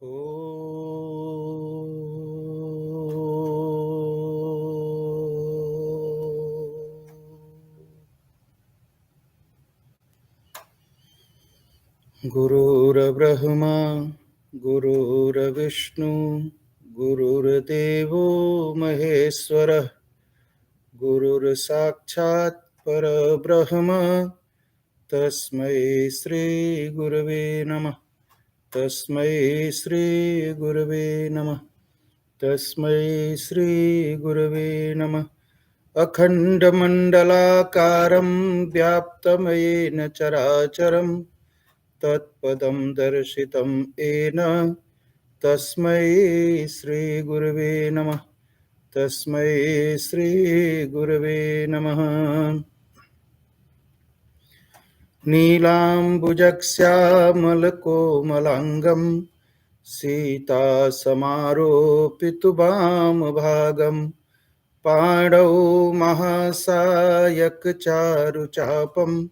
ओ गुरुर्ब्रह्मा गुरुर्विष्णु गुरुर्देवो महेश्वरः गुरुर्साक्षात् परब्रह्म तस्मै श्री गुरवे नमः। तस्मै श्री गुरवे नमः। तस्मै श्री गुरवे नमः। अखण्डमण्डलाकारं व्याप्तमयेन चराचरं तत्पदं दर्शितं येन तस्मै श्री गुरवे नमः। तस्मै श्री गुरवे नमः। नीलाम्बुजश्यामलकोमलाङ्गं सीतासमारोपितवामभागं पाणौ महासायकचारुचापं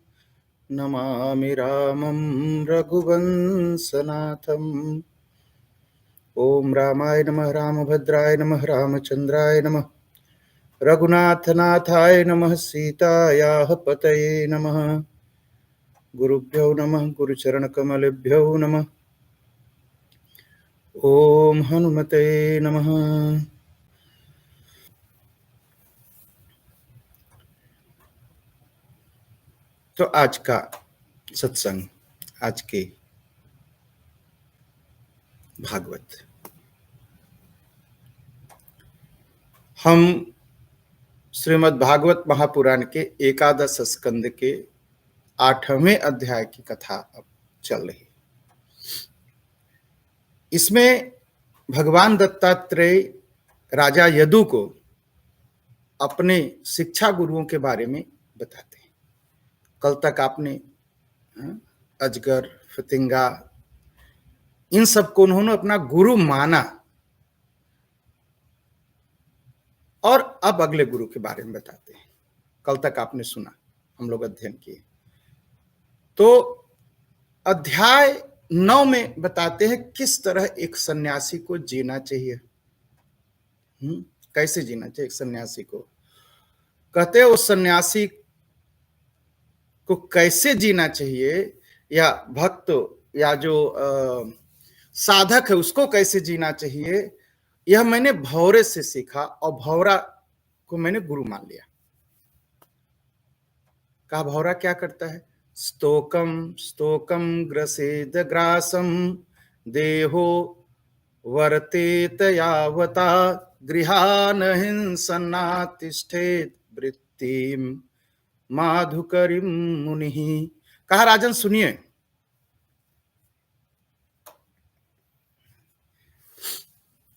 नमामि रामं रघुवंशनाथम्। ओम रामाय नमः, रामभद्राय नमः, रामचंद्राय नमः, रघुनाथनाथाय नमः, सीतायाः पतये नमः। गुरुभ्यो नमः, गुरुचरणकमलेभ्यो नमः। ओम हनुमते नमः। तो आज का सत्संग, आज के भागवत, हम श्रीमद् भागवत महापुराण के एकादश स्कंद के 8वें अध्याय की कथा अब चल रही। इसमें भगवान दत्तात्रेय राजा यदु को अपने शिक्षा गुरुओं के बारे में बताते हैं। कल तक आपने अजगर, फतिंगा, इन सबको उन्होंने अपना गुरु माना, और अब अगले गुरु के बारे में बताते हैं। कल तक आपने सुना, हम लोग अध्ययन किए। तो अध्याय 9 में बताते हैं किस तरह एक सन्यासी को जीना चाहिए। कैसे जीना चाहिए एक सन्यासी को। कहते हैं उस सन्यासी को कैसे जीना चाहिए, या भक्त या जो साधक है उसको कैसे जीना चाहिए, यह मैंने भौरे से सीखा, और भौरा को मैंने गुरु मान लिया। कहा भौरा क्या करता है? स्तोकम स्तोकम ग्रसेद ग्रासम देहो वर्तेत यावता गृहान हिंसन्नातिष्ठेत वृत्तिम माधुकरीम मुनि। कहा राजन सुनिए,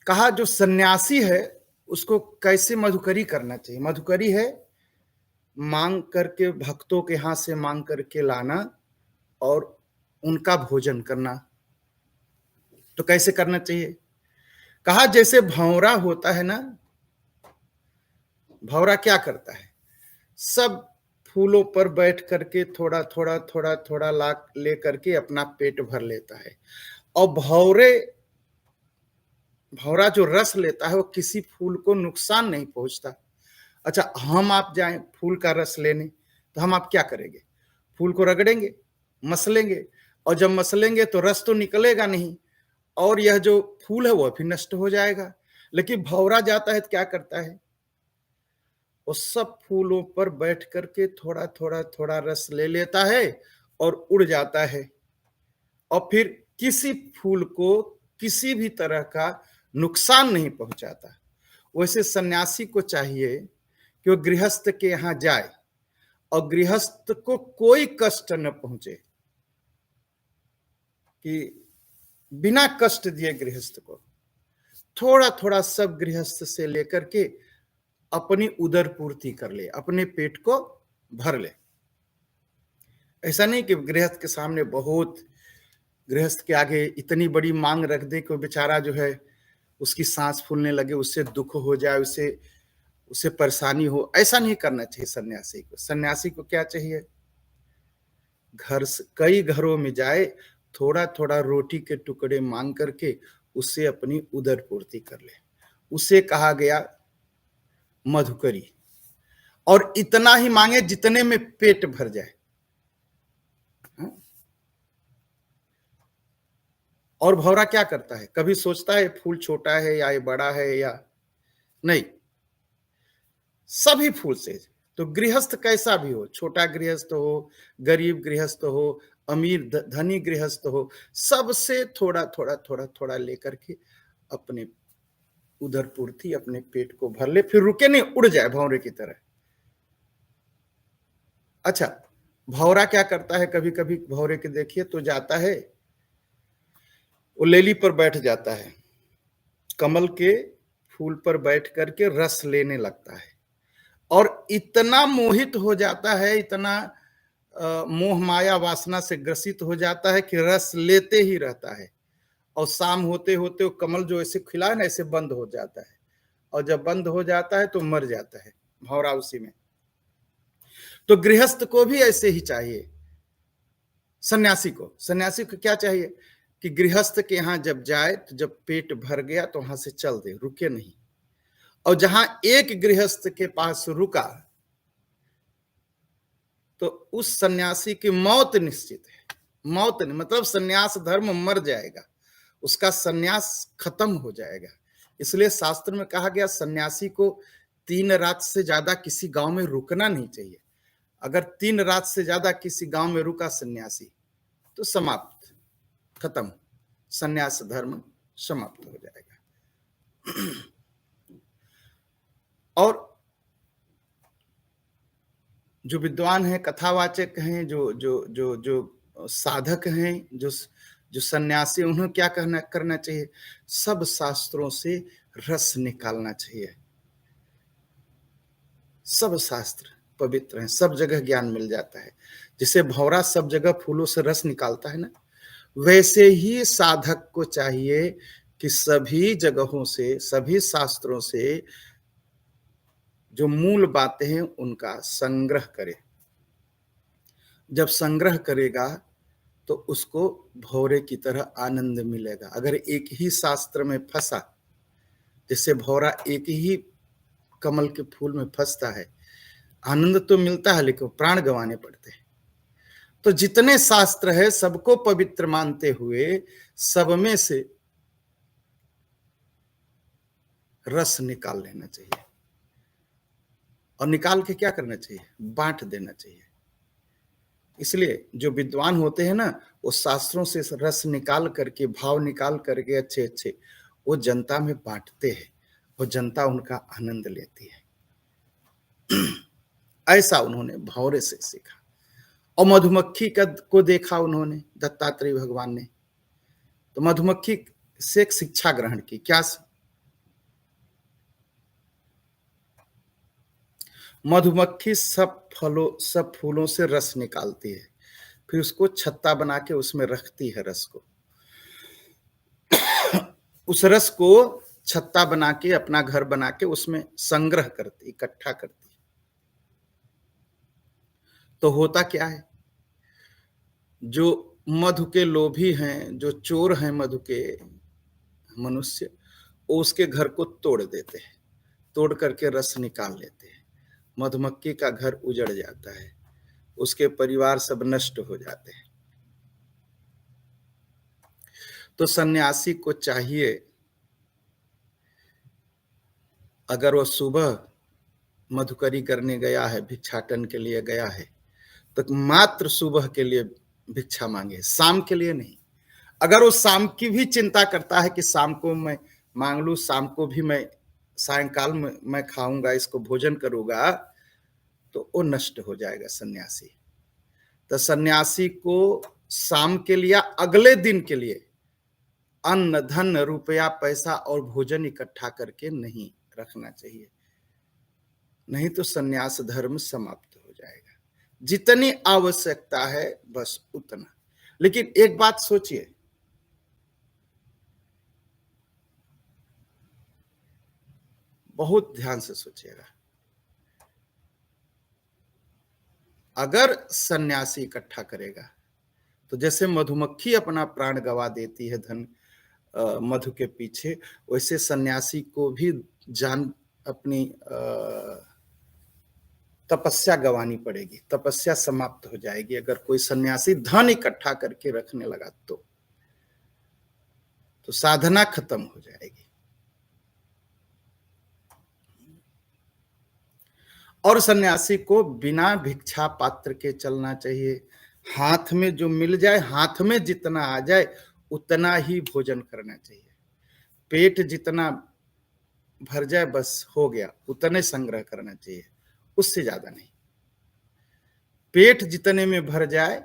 कहा जो सन्यासी है उसको कैसे मधुकरी करना चाहिए। मधुकरी है मांग करके, भक्तों के हाथ से मांग करके लाना और उनका भोजन करना। तो कैसे करना चाहिए? कहा जैसे भंवरा होता है ना, भंवरा क्या करता है, सब फूलों पर बैठ करके थोड़ा थोड़ा थोड़ा थोड़ा ला ले करके अपना पेट भर लेता है, और भंवरा जो रस लेता है वो किसी फूल को नुकसान नहीं पहुंचता। अच्छा, हम आप जाएं फूल का रस लेने, तो हम आप क्या करेंगे? फूल को रगड़ेंगे, मसलेंगे, और जब मसलेंगे तो रस तो निकलेगा नहीं, और यह जो फूल है वह भी नष्ट हो जाएगा। लेकिन भंवरा जाता है तो क्या करता है, वो सब फूलों पर बैठ करके थोड़ा थोड़ा थोड़ा रस ले लेता है और उड़ जाता है, और फिर किसी फूल को किसी भी तरह का नुकसान नहीं पहुंचाता। वैसे सन्यासी को चाहिए कि वो गृहस्थ के यहां जाए और गृहस्थ को कोई कष्ट न पहुंचे, कि बिना कष्ट दिए गृहस्थ को थोड़ा थोड़ा सब गृहस्थ से लेकर के अपनी उदर पूर्ति कर ले, अपने पेट को भर ले। ऐसा नहीं कि गृहस्थ के सामने बहुत, गृहस्थ के आगे इतनी बड़ी मांग रख दे कि बेचारा जो है उसकी सांस फूलने लगे, उससे दुख हो जाए, उसे परेशानी हो। ऐसा नहीं करना चाहिए सन्यासी को। सन्यासी को क्या चाहिए? घर से कई घरों में जाए, थोड़ा थोड़ा रोटी के टुकड़े मांग करके उससे अपनी उदर पूर्ति कर ले। उसे कहा गया मधुकरी, और इतना ही मांगे जितने में पेट भर जाए। और भौरा क्या करता है, कभी सोचता है फूल छोटा है या ये बड़ा है या नहीं, सभी फूल से। तो गृहस्थ कैसा भी हो, छोटा गृहस्थ हो, गरीब गृहस्थ हो, अमीर धनी गृहस्थ हो, सबसे थोड़ा थोड़ा थोड़ा थोड़ा लेकर के अपने उदर पूर्ति, अपने पेट को भर ले, फिर रुके नहीं, उड़ जाए भौरे की तरह। अच्छा, भौरा क्या करता है, कभी कभी भौरे के देखिए तो जाता है, वो लेली पर बैठ जाता है, कमल के फूल पर बैठ करके रस लेने लगता है, और इतना मोहित हो जाता है, इतना मोह माया वासना से ग्रसित हो जाता है कि रस लेते ही रहता है। और शाम होते होते वो कमल जो ऐसे खिला है ना, ऐसे बंद हो जाता है, और जब बंद हो जाता है तो मर जाता है भौरा उसी में। तो गृहस्थ को भी ऐसे ही चाहिए, सन्यासी को क्या चाहिए कि गृहस्थ के यहां जब जाए तो जब पेट भर गया तो वहां से चल दे, रुके नहीं। और जहां एक गृहस्थ के पास रुका तो उस सन्यासी की मौत निश्चित है। मौत नहीं, मतलब सन्यास धर्म मर जाएगा, उसका सन्यास खत्म हो जाएगा। इसलिए शास्त्र में कहा गया सन्यासी को 3 रात से ज्यादा किसी गांव में रुकना नहीं चाहिए। अगर 3 रात से ज्यादा किसी गांव में रुका सन्यासी तो समाप्त, खत्म, सन्यास धर्म समाप्त हो जाएगा। और जो विद्वान हैं, कथावाचक हैं, जो जो जो जो साधक हैं, जो सन्यासी, उन्हें क्या करना चाहिए, सब शास्त्रों से रस निकालना चाहिए। सब शास्त्र पवित्र हैं, सब जगह ज्ञान मिल जाता है। जिसे भौरा सब जगह फूलों से रस निकालता है ना, वैसे ही साधक को चाहिए कि सभी जगहों से, सभी शास्त्रों से जो मूल बातें हैं उनका संग्रह करे। जब संग्रह करेगा तो उसको भौरे की तरह आनंद मिलेगा। अगर एक ही शास्त्र में फंसा, जैसे भौरा एक ही कमल के फूल में फंसता है, आनंद तो मिलता है लेकिन प्राण गंवाने पड़ते हैं। तो जितने शास्त्र है सबको पवित्र मानते हुए सब में से रस निकाल लेना चाहिए, और निकाल के क्या करना चाहिए, बांट देना चाहिए। इसलिए जो विद्वान होते हैं ना, वो शास्त्रों से रस निकाल करके, भाव निकाल करके अच्छे अच्छे वो जनता में बांटते हैं, वो जनता उनका आनंद लेती है। ऐसा उन्होंने भौरे से सीखा। और मधुमक्खी को देखा उन्होंने, दत्तात्रेय भगवान ने, तो मधुमक्खी से एक शिक्षा ग्रहण की। क्या? मधुमक्खी सब फूलों से रस निकालती है, फिर उसको छत्ता बना के उसमें रखती है रस को। उस रस को छत्ता बना के, अपना घर बना के उसमें संग्रह करती, इकट्ठा करती। तो होता क्या है, जो मधु के लोभी हैं, जो चोर हैं मधु के मनुष्य, वो उसके घर को तोड़ देते हैं, तोड़ करके रस निकाल लेते हैं। मधुमक्खी का घर उजड़ जाता है, उसके परिवार सब नष्ट हो जाते हैं। तो सन्यासी को चाहिए, अगर वो सुबह मधुकरी करने गया है, भिक्षाटन के लिए गया है, तो मात्र सुबह के लिए भिक्षा मांगे, शाम के लिए नहीं। अगर वो शाम की भी चिंता करता है कि शाम को मैं मांग लूं, शाम को भी मैं, सायंकाल में मैं खाऊंगा, इसको भोजन करूंगा, तो वो नष्ट हो जाएगा सन्यासी। तो सन्यासी को शाम के लिए, अगले दिन के लिए अन्न धन रुपया पैसा और भोजन इकट्ठा करके नहीं रखना चाहिए, नहीं तो सन्यास धर्म समाप्त हो जाएगा। जितनी आवश्यकता है बस उतना। लेकिन एक बात सोचिए, बहुत ध्यान से सोचिएगा, अगर सन्यासी इकट्ठा करेगा तो जैसे मधुमक्खी अपना प्राण गवा देती है धन मधु के पीछे, वैसे सन्यासी को भी जान अपनी तपस्या गंवानी पड़ेगी, तपस्या समाप्त हो जाएगी अगर कोई सन्यासी धन इकट्ठा करके रखने लगा तो साधना खत्म हो जाएगी। और सन्यासी को बिना भिक्षा पात्र के चलना चाहिए। हाथ में जो मिल जाए, हाथ में जितना आ जाए उतना ही भोजन करना चाहिए। पेट जितना भर जाए बस हो गया, उतने संग्रह करना चाहिए, उससे ज्यादा नहीं। पेट जितने में भर जाए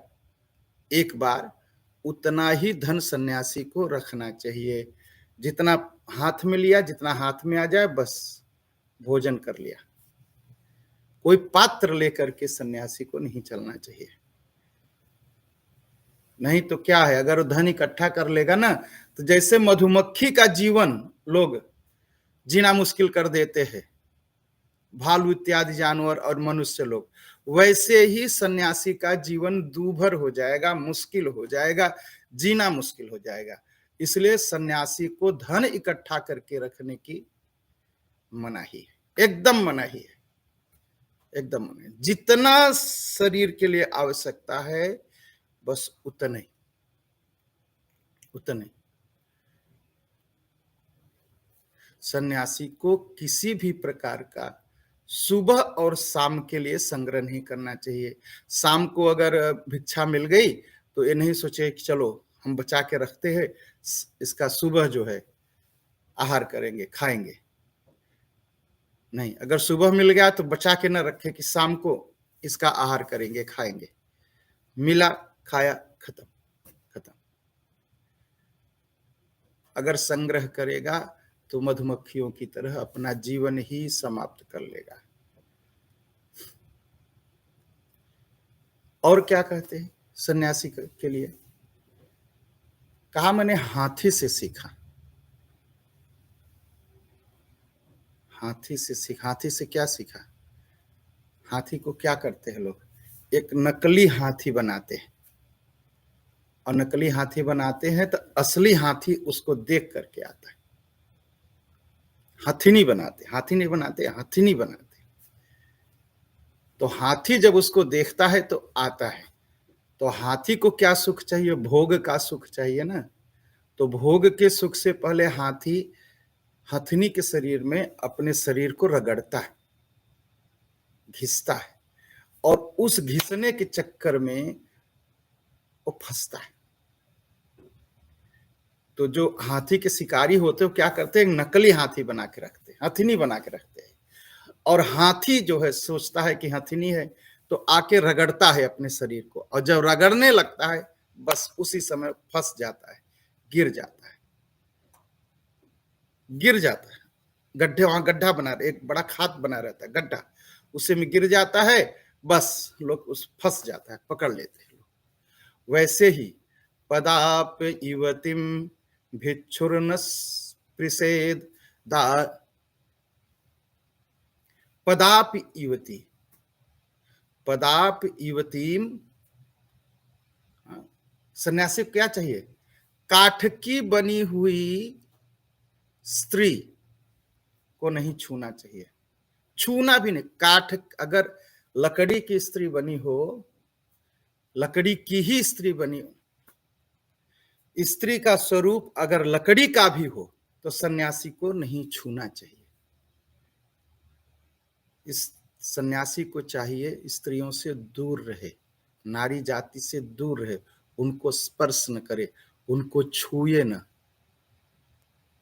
एक बार, उतना ही धन सन्यासी को रखना चाहिए। जितना हाथ में लिया, जितना हाथ में आ जाए बस भोजन कर लिया। कोई पात्र लेकर के सन्यासी को नहीं चलना चाहिए। नहीं तो क्या है, अगर वो धन इकट्ठा कर लेगा ना, तो जैसे मधुमक्खी का जीवन लोग जीना मुश्किल कर देते हैं, भालू इत्यादि जानवर और मनुष्य लोग, वैसे ही सन्यासी का जीवन दूभर हो जाएगा, मुश्किल हो जाएगा, जीना मुश्किल हो जाएगा। इसलिए सन्यासी को धन इकट्ठा करके रखने की मनाही है, एकदम मनाही है, एकदम मनाही। जितना शरीर के लिए आवश्यकता है बस उतने उतने। सन्यासी को किसी भी प्रकार का सुबह और शाम के लिए संग्रह नहीं करना चाहिए। शाम को अगर भिक्षा मिल गई तो ये नहीं सोचे कि चलो हम बचा के रखते हैं, इसका सुबह जो है आहार करेंगे, खाएंगे। नहीं, अगर सुबह मिल गया तो बचा के न रखे कि शाम को इसका आहार करेंगे, खाएंगे। मिला, खाया, खत्म खत्म। अगर संग्रह करेगा तो मधुमक्खियों की तरह अपना जीवन ही समाप्त कर लेगा। और क्या कहते हैं सन्यासी के लिए? कहा मैंने हाथी से सीखा। हाथी से सीखा। हाथी से क्या सीखा? हाथी को क्या करते हैं लोग? एक नकली हाथी बनाते हैं, और नकली हाथी बनाते हैं तो असली हाथी उसको देख करके आता है। हाथी नहीं बनाते, हाथी नहीं बनाते, हाथी नहीं बनाते। तो हाथी जब उसको देखता है तो आता है। तो हाथी को क्या सुख चाहिए? भोग का सुख चाहिए ना। तो भोग के सुख से पहले हाथी हथनी के शरीर में अपने शरीर को रगड़ता है, घिसता है, और उस घिसने के चक्कर में वो फंसता है। तो जो हाथी के शिकारी होते हैं क्या करते हैं? नकली हाथी बना के रखते हैं, हथिनी बना के रखते हैं। और हाथी जो है सोचता है कि हथिनी है, तो आके रगड़ता है अपने शरीर को, और जब रगड़ने लगता है बस उसी समय फंस जाता है, गिर जाता है, गिर जाता है। गड्ढे, वहां गड्ढा बना, एक बड़ा खाद बना रहता है गड्ढा, उसे में गिर जाता है, बस लोग उस फंस जाता है, पकड़ लेते हैं लोग। वैसे ही पदाप युवतिम भिक्षुर्न स्पृशेद दा। पदाप युवती, पदाप युवतीम, सन्यासी को क्या चाहिए? काठ की बनी हुई स्त्री को नहीं छूना चाहिए, छूना भी नहीं। काठ, अगर लकड़ी की स्त्री बनी हो, लकड़ी की ही स्त्री बनी हो, स्त्री का स्वरूप अगर लकड़ी का भी हो तो सन्यासी को नहीं छूना चाहिए। इस सन्यासी को चाहिए स्त्रियों से दूर रहे, नारी जाति से दूर रहे, उनको स्पर्श न करे, उनको छुए न,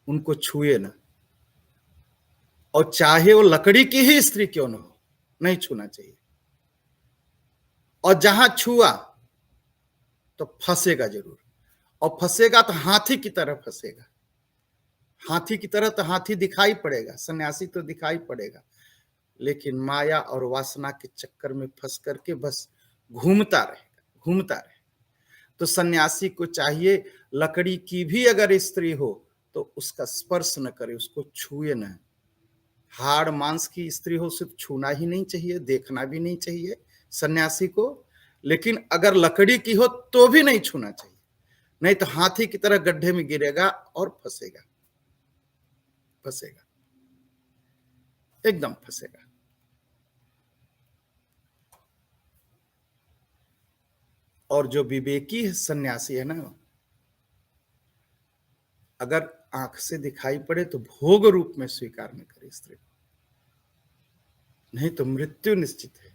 उनको छुए न। और चाहे वो लकड़ी की ही स्त्री क्यों न हो, नहीं छूना चाहिए। और जहां छुआ तो फंसेगा जरूर, और फंसेगा तो हाथी की तरह फंसेगा। हाथी की तरह तो हाथी दिखाई पड़ेगा, सन्यासी तो दिखाई पड़ेगा, लेकिन माया और वासना के चक्कर में फंस करके बस घूमता रहेगा, घूमता रहेगा। तो सन्यासी को चाहिए लकड़ी की भी अगर स्त्री हो तो उसका स्पर्श न करे, उसको छुए न। हाड़ मांस की स्त्री हो सिर्फ छूना ही नहीं चाहिए, देखना भी नहीं चाहिए सन्यासी को। लेकिन अगर लकड़ी की हो तो भी नहीं छूना चाहिए, नहीं तो हाथी की तरह गड्ढे में गिरेगा और फंसेगा, फंसेगा, एकदम फंसेगा। और जो विवेकी सन्यासी है ना, अगर आंख से दिखाई पड़े तो भोग रूप में स्वीकार न करे स्त्री को, नहीं तो मृत्यु निश्चित है,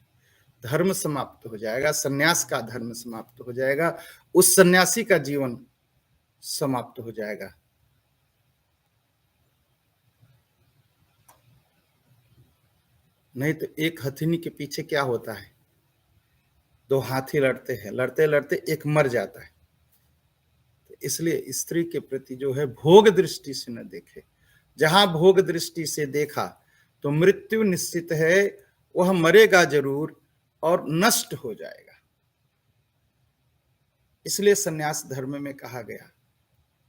धर्म समाप्त हो जाएगा, सन्यास का धर्म समाप्त हो जाएगा, उस सन्यासी का जीवन समाप्त हो जाएगा। नहीं तो एक हथिनी के पीछे क्या होता है, दो हाथी लड़ते हैं, लड़ते लड़ते एक मर जाता है। तो इसलिए स्त्री के प्रति जो है भोग दृष्टि से न देखे, जहां भोग दृष्टि से देखा तो मृत्यु निश्चित है, वह मरेगा जरूर और नष्ट हो जाएगा। इसलिए सन्यास धर्म में कहा गया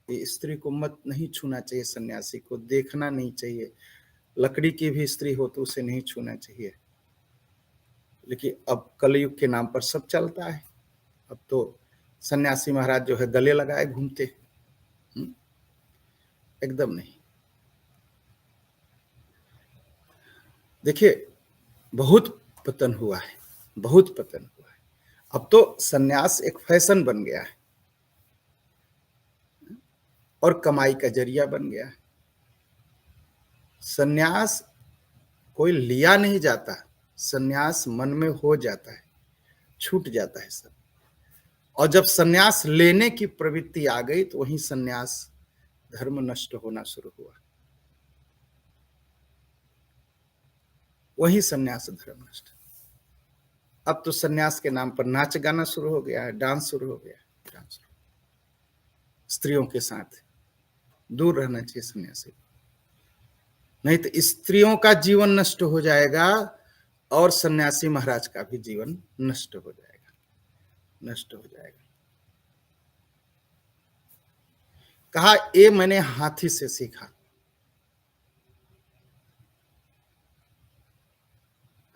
कि स्त्री को मत नहीं छूना चाहिए, सन्यासी को देखना नहीं चाहिए, लकड़ी की भी स्त्री हो तो उसे नहीं छूना चाहिए। लेकिन अब कलयुग के नाम पर सब चलता है, अब तो सन्यासी महाराज जो है गले लगाए घूमते, एकदम नहीं। देखिए बहुत पतन हुआ है, बहुत पतन हुआ है। अब तो सन्यास एक फैशन बन गया है और कमाई का जरिया बन गया है। सन्यास कोई लिया नहीं जाता, सन्यास मन में हो जाता है, छूट जाता है सब। और जब सन्यास लेने की प्रवृत्ति आ गई तो वहीं सन्यास धर्म नष्ट होना शुरू हुआ, वही सन्यास धर्म नष्ट। अब तो सन्यास के नाम पर नाच गाना शुरू हो गया है, डांस शुरू हो गया है, डांस। स्त्रियों के साथ दूर रहना चाहिए सन्यासी, नहीं तो स्त्रियों का जीवन नष्ट हो जाएगा और सन्यासी महाराज का भी जीवन नष्ट हो जाएगा, नष्ट हो जाएगा। कहा ये मैंने हाथी से सीखा,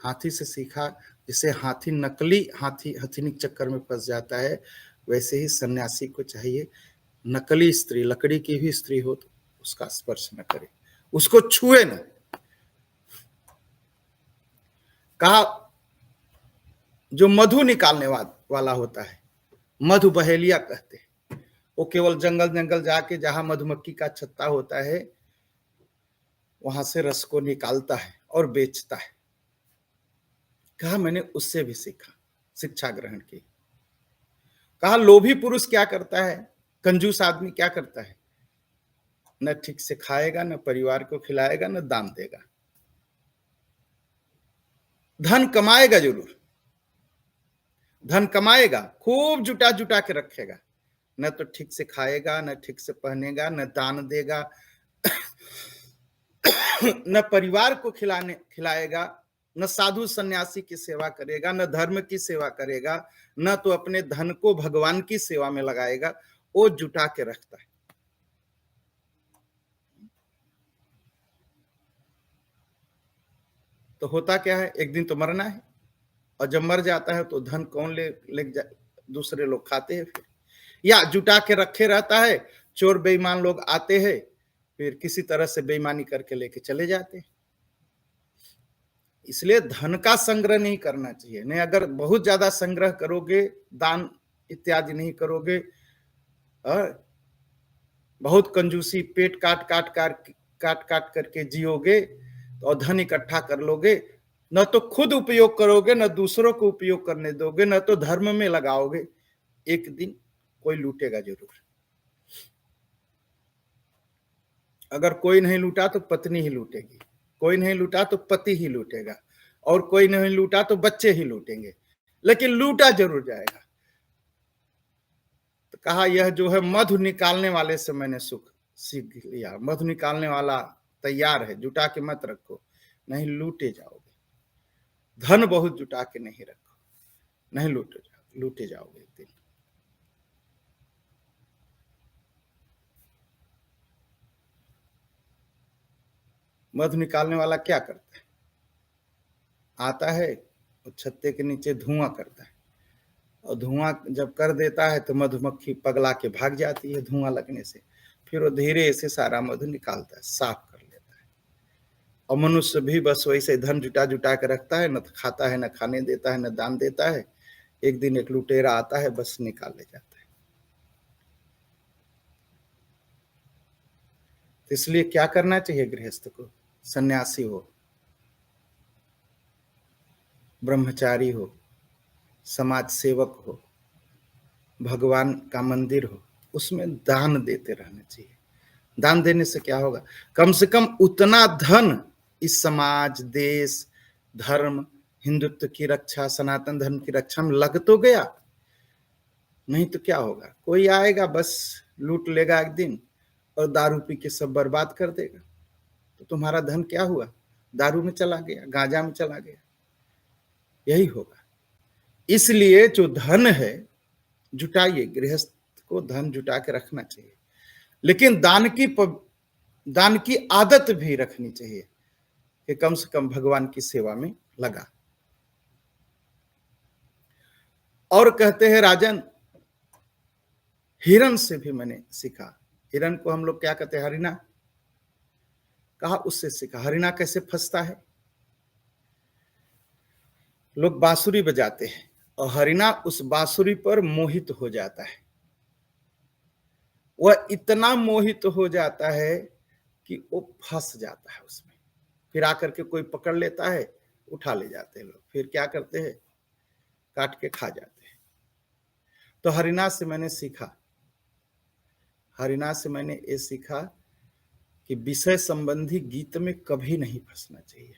हाथी से सीखा। जिसे हाथी नकली हाथी हथिनी चक्कर में फंस जाता है, वैसे ही सन्यासी को चाहिए नकली स्त्री, लकड़ी की भी स्त्री हो तो उसका स्पर्श न करे, उसको छुए न। कहा जो मधु निकालने वाला होता है, मधु बहेलिया कहते हैं, वो केवल जंगल जंगल जाके जहां मधुमक्खी का छत्ता होता है वहां से रस को निकालता है और बेचता है। कहा मैंने उससे भी सीखा, शिक्षा ग्रहण की। कहा लोभी पुरुष क्या करता है, कंजूस आदमी क्या करता है, न ठीक से खाएगा, न परिवार को खिलाएगा, न दान देगा। धन कमाएगा जरूर, धन कमाएगा, खूब जुटा जुटा के रखेगा, न तो ठीक से खाएगा, न ठीक से पहनेगा, न दान देगा, न परिवार को खिलाएगा, न साधु सन्यासी की सेवा करेगा, न धर्म की सेवा करेगा, न तो अपने धन को भगवान की सेवा में लगाएगा, वो जुटा के रखता है। तो होता क्या है, एक दिन तो मरना है, और जब मर जाता है तो धन कौन ले दूसरे लोग खाते हैं फिर, या जुटा के रखे रहता है, चोर बेईमान लोग आते हैं, फिर किसी तरह से बेईमानी करके लेके चले जाते हैं। इसलिए धन का संग्रह नहीं करना चाहिए। नहीं, अगर बहुत ज्यादा संग्रह करोगे, दान इत्यादि नहीं करोगे, बहुत कंजूसी पेट काट काट करके जियोगे और धन इकट्ठा कर लोगे, न तो खुद उपयोग करोगे, न दूसरों को उपयोग करने दोगे, न तो धर्म में लगाओगे, एक दिन कोई लूटेगा जरूर। अगर कोई नहीं लूटा तो पत्नी ही लूटेगी, कोई नहीं लूटा तो पति ही लूटेगा, और कोई नहीं लूटा तो बच्चे ही लूटेंगे, लेकिन लूटा जरूर जाएगा। तो कहा यह जो है मधु निकालने वाले से मैंने सुख सीख लिया, मधु निकालने वाला तैयार है, जुटा के मत रखो, नहीं लूटे जाओगे। धन बहुत जुटा के नहीं रखो, नहीं लूटे जाओगे एक दिन। मधु निकालने वाला क्या करता है, आता है और छत्ते के नीचे धुआं करता है, और धुआं जब कर देता है तो मधुमक्खी पगला के भाग जाती है धुआं लगने से, फिर वो धीरे से सारा मधु निकालता है, साफ कर लेता है। और मनुष्य भी बस वैसे धन जुटा जुटा के रखता है, न तो खाता है, न खाने देता है, न दान देता है। एक दिन एक लुटेरा आता है, बस निकाल ले जाता है। तो इसलिए क्या करना चाहिए गृहस्थ को? सन्यासी हो, ब्रह्मचारी हो, समाज सेवक हो, भगवान का मंदिर हो, उसमें दान देते रहना चाहिए। दान देने से क्या होगा? कम से कम उतना धन इस समाज, देश, धर्म, हिंदुत्व की रक्षा, सनातन धर्म की रक्षा में लग तो गया। नहीं तो क्या होगा? कोई आएगा बस लूट लेगा एक दिन और दारू पी के सब बर्बाद कर देगा। तो तुम्हारा धन क्या हुआ? दारू में चला गया, गांजा में चला गया। यही होगा। इसलिए जो धन है जुटाइए, गृहस्थ को धन जुटा के रखना चाहिए, लेकिन दान की आदत भी रखनी चाहिए कि कम से कम भगवान की सेवा में लगा। और कहते हैं राजन, हिरण से भी मैंने सीखा। हिरण को हम लोग क्या कहते हैं? हरिणा। कहा उससे सीखा। हरिणा कैसे फंसता है? लोग बांसुरी बजाते हैं और हरिणा उस बांसुरी पर मोहित हो जाता है। वह इतना मोहित हो जाता है कि वो फंस जाता है उसमें। फिर आकर के कोई पकड़ लेता है, उठा ले जाते हैं लोग। फिर क्या करते हैं? काट के खा जाते हैं। तो हरिणा से मैंने सीखा, हरिणा से मैंने ये सीखा कि विषय संबंधी गीत में कभी नहीं फंसना चाहिए।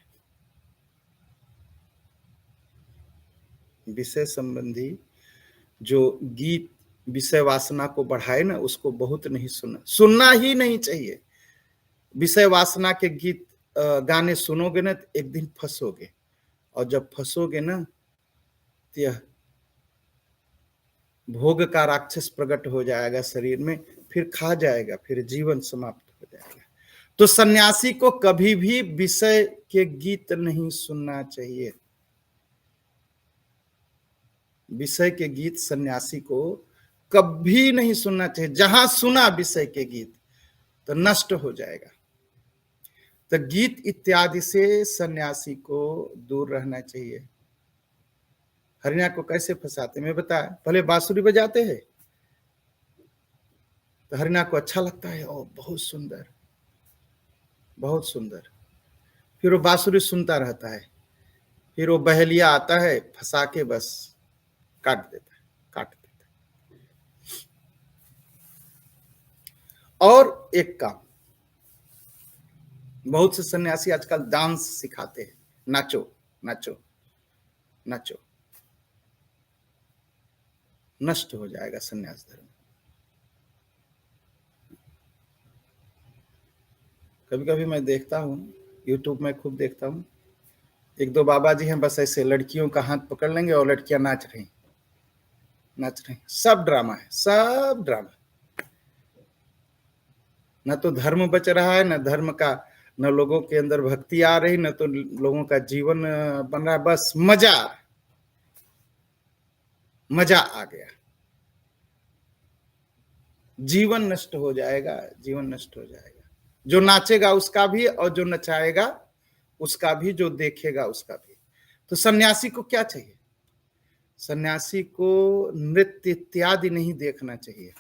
विषय संबंधी जो गीत विषय वासना को बढ़ाए ना, उसको बहुत नहीं सुनना ही नहीं चाहिए। विषय वासना के गीत गाने सुनोगे ना तो एक दिन फंसोगे, और जब फंसोगे ना तो यह भोग का राक्षस प्रकट हो जाएगा शरीर में, फिर खा जाएगा, फिर जीवन समाप्त हो जाएगा। तो सन्यासी को कभी भी विषय के गीत नहीं सुनना चाहिए। विषय के गीत सन्यासी को कभी नहीं सुनना चाहिए। जहां सुना विषय के गीत तो नष्ट हो जाएगा। तो गीत इत्यादि से सन्यासी को दूर रहना चाहिए। हरिणा को कैसे फंसाते मैं बताया। पहले बांसुरी बजाते हैं तो हरिणा को अच्छा लगता है, ओ बहुत सुंदर, बहुत सुंदर। फिर वो बांसुरी सुनता रहता है, फिर वो बहेलिया आता है, फंसा के बस काट देता है, काट देता है। और एक काम, बहुत से सन्यासी आजकल डांस सिखाते हैं, नाचो नाचो नाचो। नष्ट हो जाएगा सन्यास धर्म। कभी कभी मैं देखता हूँ, यूट्यूब में खूब देखता हूँ, एक दो बाबा जी हैं बस ऐसे लड़कियों का हाथ पकड़ लेंगे और लड़कियां नाच रही, सब ड्रामा है, सब ड्रामा। न तो धर्म बच रहा है, न धर्म का, न लोगों के अंदर भक्ति आ रही, न तो लोगों का जीवन बन रहा, बस मजा, मजा आ गया। जीवन नष्ट हो जाएगा, जीवन नष्ट हो जाएगा। जो नाचेगा उसका भी, और जो नचाएगा उसका भी, जो देखेगा उसका भी। तो सन्यासी को क्या चाहिए? सन्यासी को नृत्य इत्यादि नहीं देखना चाहिए।